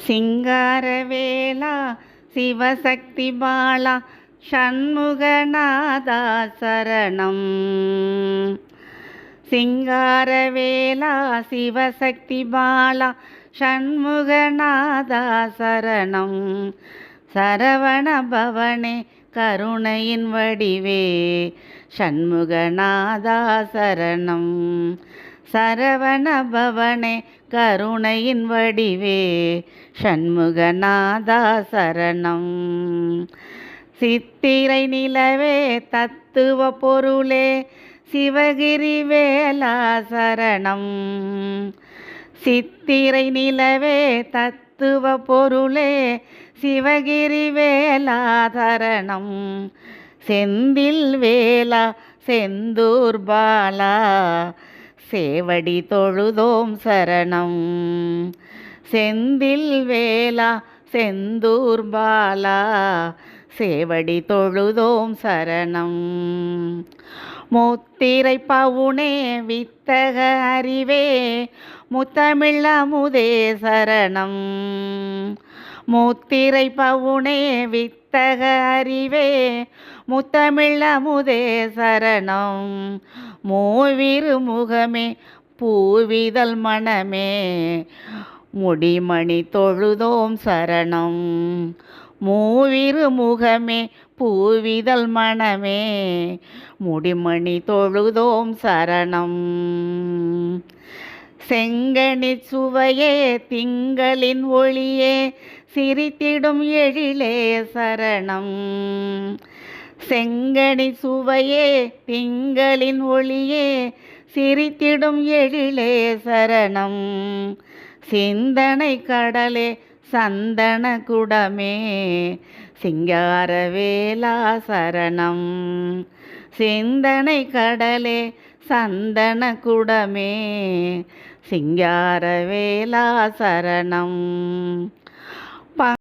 சிங்காரவேலா சிவசக்தி பாலா ஷண்முகநாதா சரணம். சிங்காரவேலா சிவசக்தி பாலா ஷண்முகநாதா சரணம். சரவண பவனே கருணையின் வடிவே ஷண்முகநாதா சரணம். சரவண பவனே கருணையின் வடிவே ஷண்முகநாதா சரணம். சித்திரை நிலவே தத்துவ பொருளே சிவகிரி வேலா சரணம். சித்திரை நிலவே தத்துவ பொருளே சிவகிரி வேலா சரணம். செந்தில் வேலா செந்தூர் பாலா சேவடி தொழுதோம் சரணம். செந்தில் வேலா செந்தூர் பாலா சேவடி தொழுதோம் சரணம். முத்திரை பவுனே வித்தக அறிவே முத்தமிழ் அமுதே சரணம். முத்திரை பவுனே வித்தக அறிவே முத்தமிழ் அமுதே சரணம். மூவிரு முகமே பூவிதழ் மணமே முடிமணி தொழுதோம் சரணம். மூவிரு முகமே பூவிதழ் மணமே முடிமணி தொழுதோம் சரணம். செங்கனி சுவையே திங்களின் ஒளியே சிரித்திடும் எழிலே சரணம். செங்கனி சுவையே திங்களின் ஒளியே சிரித்திடும் எழிலே சரணம். சிந்தனை கடலே சந்தன குடமே சிங்காரவேலா சரணம். சிந்தனை கடலே சந்தன குடமே சிங்காரவேலா சரணம்.